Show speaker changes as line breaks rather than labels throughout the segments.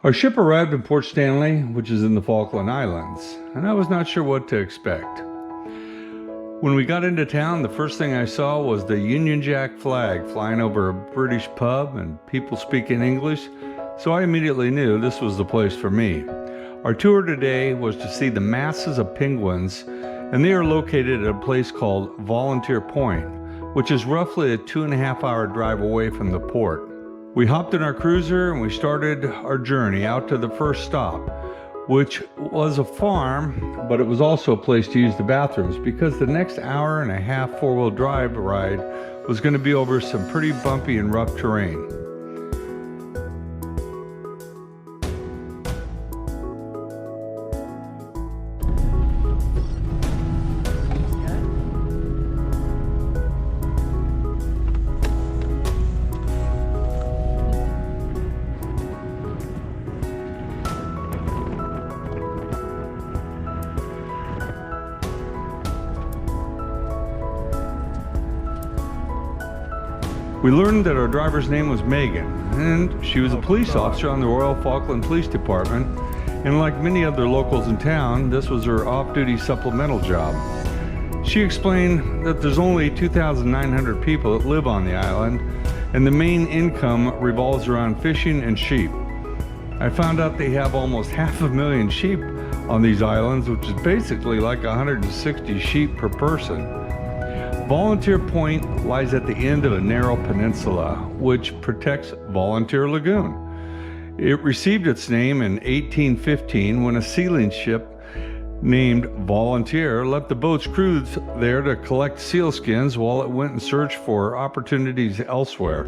Our ship arrived in Port Stanley, which is in the Falkland Islands, and I was not sure what to expect. When we got into town, the first thing I saw was the Union Jack flag flying over a British pub and people speaking English, so I immediately knew this was the place for me. Our tour today was to see the masses of penguins, and they are located at a place called Volunteer Point, which is roughly a 2.5-hour drive away from the port. We hopped in our cruiser and we started our journey out to the first stop, which was a farm, but it was also a place to use the bathrooms because the next hour-and-a-half four-wheel drive ride was going to be over some pretty bumpy and rough terrain. We learned that our driver's name was Megan, and she was a police officer on the Royal Falkland Police Department, and like many other locals in town, this was her off-duty supplemental job. She explained that there's only 2,900 people that live on the island, and the main income revolves around fishing and sheep. I found out they have almost 500,000 sheep on these islands, which is basically like 160 sheep per person. Volunteer Point lies at the end of a narrow peninsula, which protects Volunteer Lagoon. It received its name in 1815 when a sealing ship named Volunteer left the boat's crews there to collect sealskins while it went and searched for opportunities elsewhere.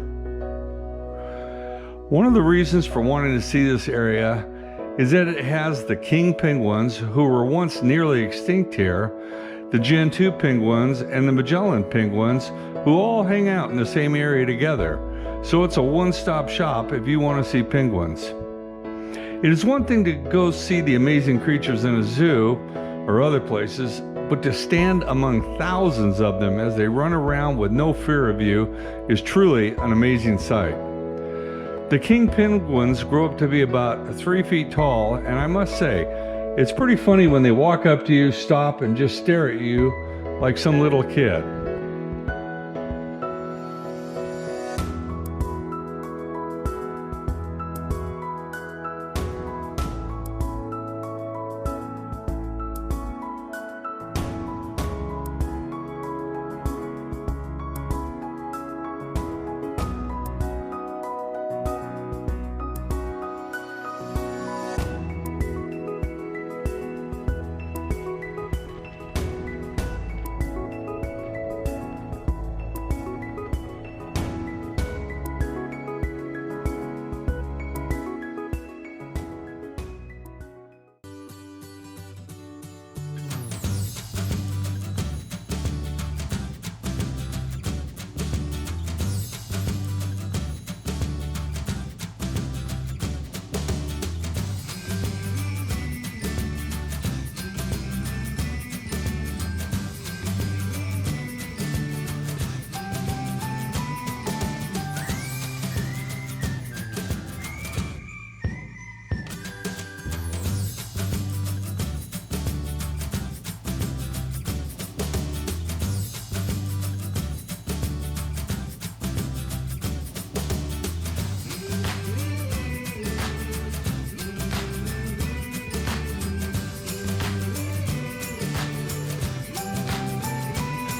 One of the reasons for wanting to see this area is that it has the king penguins, who were once nearly extinct here, the Gentoo penguins, and the Magellanic penguins, who all hang out in the same area together. So it's a one-stop shop if you want to see penguins. It is one thing to go see the amazing creatures in a zoo or other places, but to stand among thousands of them as they run around with no fear of you is truly an amazing sight. The king penguins grow up to be about 3 feet tall, and I must say, it's pretty funny when they walk up to you, stop, and just stare at you like some little kid.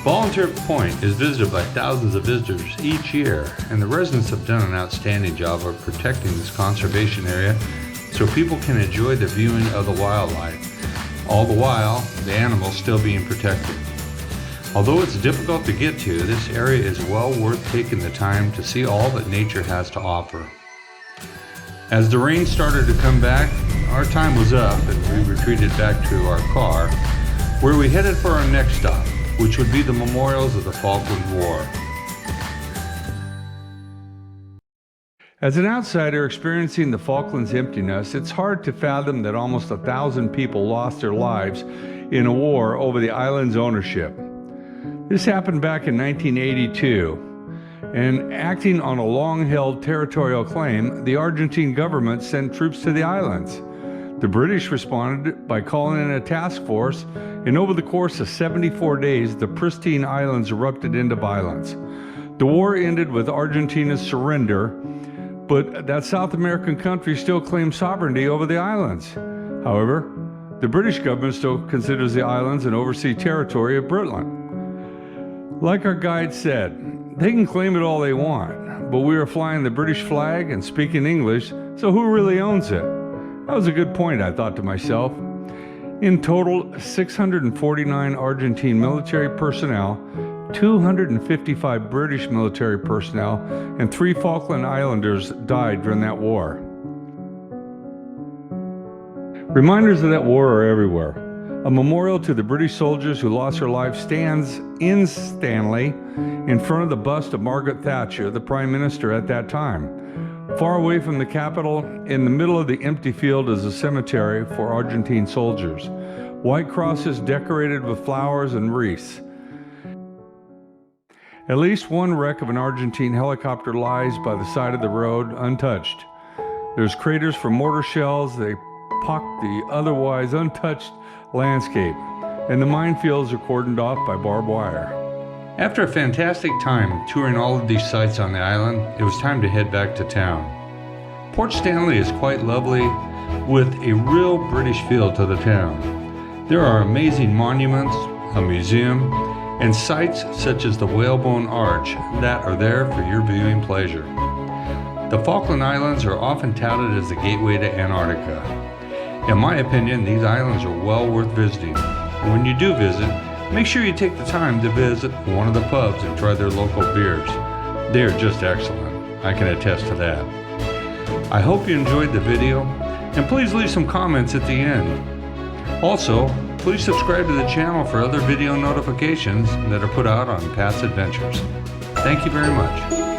Volunteer Point is visited by thousands of visitors each year, and the residents have done an outstanding job of protecting this conservation area so people can enjoy the viewing of the wildlife, all the while the animals still being protected. Although it's difficult to get to, this area is well worth taking the time to see all that nature has to offer. As the rain started to come back, our time was up and we retreated back to our car, where we headed for our next stop, which would be the memorials of the Falklands War. As an outsider experiencing the Falklands emptiness, it's hard to fathom that almost 1,000 people lost their lives in a war over the island's ownership. This happened back in 1982. And acting on a long-held territorial claim, the Argentine government sent troops to the islands. The British responded by calling in a task force, and over the course of 74 days, the pristine islands erupted into violence. The war ended with Argentina's surrender, but that South American country still claims sovereignty over the islands. However, the British government still considers the islands an overseas territory of Britain. Like our guide said, they can claim it all they want, but we are flying the British flag and speaking English, so who really owns it? That was a good point, I thought to myself. In total, 649 Argentine military personnel, 255 British military personnel, and 3 Falkland Islanders died during that war. Reminders of that war are everywhere. A memorial to the British soldiers who lost their lives stands in Stanley in front of the bust of Margaret Thatcher, the Prime Minister at that time. Far away from the capital, in the middle of the empty field is a cemetery for Argentine soldiers. White crosses decorated with flowers and wreaths. At least one wreck of an Argentine helicopter lies by the side of the road, untouched. There's craters from mortar shells. They pock the otherwise untouched landscape, and the minefields are cordoned off by barbed wire. After a fantastic time touring all of these sites on the island, it was time to head back to town. Port Stanley is quite lovely, with a real British feel to the town. There are amazing monuments, a museum, and sites such as the Whalebone Arch that are there for your viewing pleasure. The Falkland Islands are often touted as the gateway to Antarctica. In my opinion, these islands are well worth visiting. And when you do visit, make sure you take the time to visit one of the pubs and try their local beers. They are just excellent. I can attest to that. I hope you enjoyed the video, and please leave some comments at the end. Also, please subscribe to the channel for other video notifications that are put out on past adventures. Thank you very much.